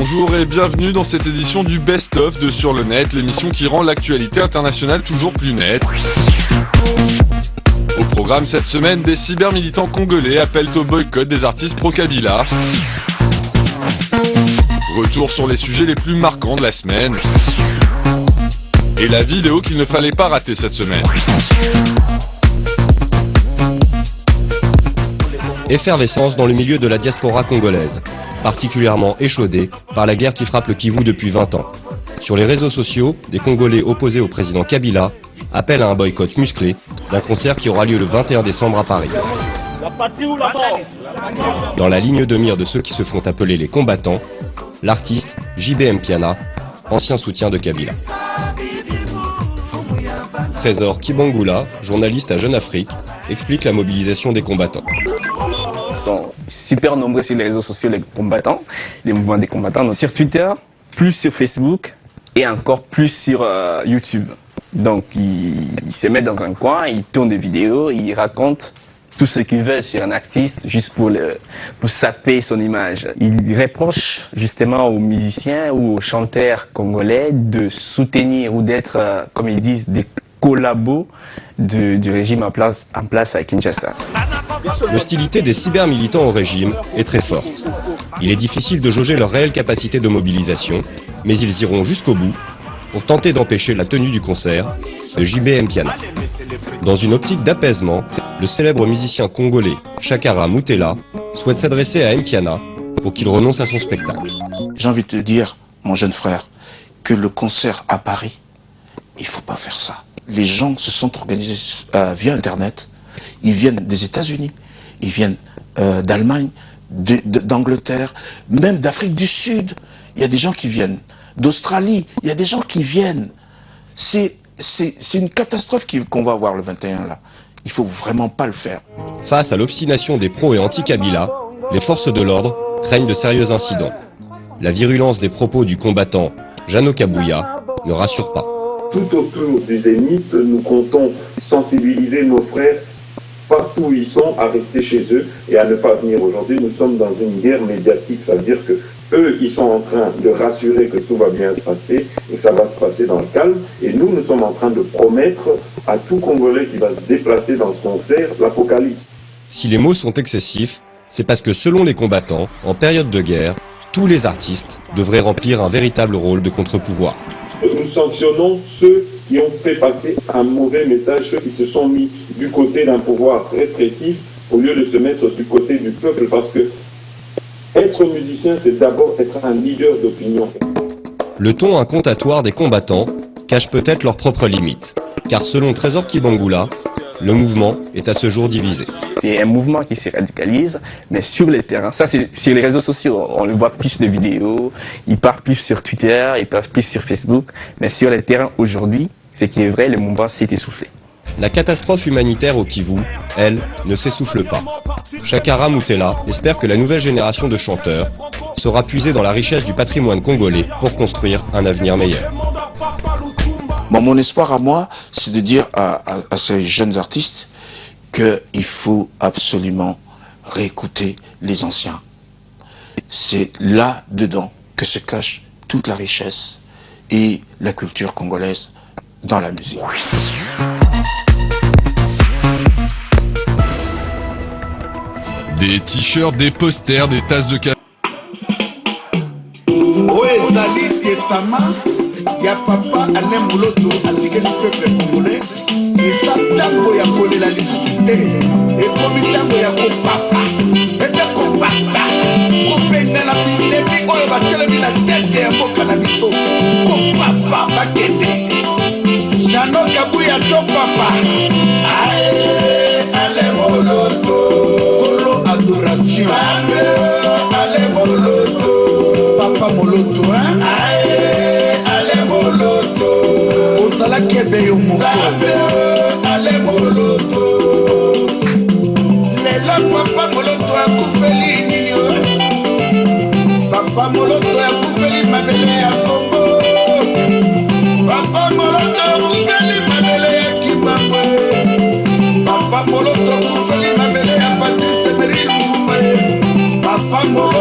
Bonjour et bienvenue dans cette édition du Best of de Sur le Net, l'émission qui rend l'actualité internationale toujours plus nette. Au programme cette semaine, des cybermilitants congolais appellent au boycott des artistes pro-Kabila. Retour sur les sujets les plus marquants de la semaine. Et la vidéo qu'il ne fallait pas rater cette semaine. Effervescence dans le milieu de la diaspora congolaise, particulièrement échaudée par la guerre qui frappe le Kivu depuis 20 ans. Sur les réseaux sociaux, des Congolais opposés au président Kabila appellent à un boycott musclé d'un concert qui aura lieu le 21 décembre à Paris. Dans la ligne de mire de ceux qui se font appeler les combattants, l'artiste JB Mpiana, ancien soutien de Kabila. Trésor Kibangula, journaliste à Jeune Afrique, explique la mobilisation des combattants. Ils sont super nombreux sur les réseaux sociaux, les combattants, les mouvements des combattants. Donc, sur Twitter, plus sur Facebook et encore plus sur YouTube. Donc ils se mettent dans un coin, ils tournent des vidéos, ils racontent tout ce qu'ils veulent sur un artiste juste pour saper son image. Ils reprochent justement aux musiciens ou aux chanteurs congolais de soutenir ou d'être, comme ils disent, des collabos du régime en place à Kinshasa. L'hostilité des cybermilitants au régime est très forte. Il est difficile de jauger leur réelle capacité de mobilisation, mais ils iront jusqu'au bout pour tenter d'empêcher la tenue du concert de JB Mpiana. Dans une optique d'apaisement, le célèbre musicien congolais Chakara Moutela souhaite s'adresser à Mpiana pour qu'il renonce à son spectacle. J'ai envie de te dire, mon jeune frère, que le concert à Paris, il ne faut pas faire ça. Les gens se sont organisés via Internet, ils viennent des États-Unis, ils viennent d'Allemagne, d'Angleterre, même d'Afrique du Sud. Il y a des gens qui viennent d'Australie, il y a des gens qui viennent. C'est une catastrophe qu'on va avoir le 21 là. Il faut vraiment pas le faire. Face à l'obstination des pros et anti-Kabila, les forces de l'ordre craignent de sérieux incidents. La virulence des propos du combattant Jano Kabouya ne rassure pas. Tout autour du Zénith, nous comptons sensibiliser nos frères partout où ils sont à rester chez eux et à ne pas venir. Aujourd'hui, nous sommes dans une guerre médiatique, ça veut dire que eux, ils sont en train de rassurer que tout va bien se passer et que ça va se passer dans le calme. Et nous sommes en train de promettre à tout Congolais qui va se déplacer dans ce concert l'apocalypse. Si les mots sont excessifs, c'est parce que selon les combattants, en période de guerre, tous les artistes devraient remplir un véritable rôle de contre-pouvoir. Nous sanctionnons ceux qui ont fait passer un mauvais message, ceux qui se sont mis du côté d'un pouvoir répressif au lieu de se mettre du côté du peuple, parce que être musicien, c'est d'abord être un leader d'opinion. Le ton incantatoire des combattants cache peut-être leurs propres limites, car selon Trésor Kibangula, le mouvement est à ce jour divisé. C'est un mouvement qui se radicalise, mais sur le terrain, ça c'est sur les réseaux sociaux, on le voit plus de vidéos, ils parlent plus sur Twitter, ils parlent plus sur Facebook, mais sur le terrain aujourd'hui, ce qui est vrai, le mouvement s'est essoufflé. La catastrophe humanitaire au Kivu, elle, ne s'essouffle pas. Chakara Moutela espère que la nouvelle génération de chanteurs saura puiser dans la richesse du patrimoine congolais pour construire un avenir meilleur. Bon, mon espoir à moi, c'est de dire à ces jeunes artistes qu'il faut absolument réécouter les anciens. C'est là-dedans que se cache toute la richesse et la culture congolaise dans la musique. Des t-shirts, des posters, des tasses de café. Il y a papa Alain Mouloto à l'égalité du peuple congolais et ça tango ya kolela lisusu te et comme tango ya kopapa ete kopapa kopenda na bilebi oyo batelemi na tete ya mboka na biso kopapa bakende Jano Kabouya to papa ae Alain Mouloto kolo adoration Alain Mouloto papa Mouloto ae Ozala kebe yo moko Ale Moloto Lelo papa Moloto akufeli nini Papa Moloto akufeli mabele ya Congo Papa Moloto akufeli mabele ya Kimbabwe Papa Moloto akufeli mabele ya Patrice Emery Lumumba Papa Moloto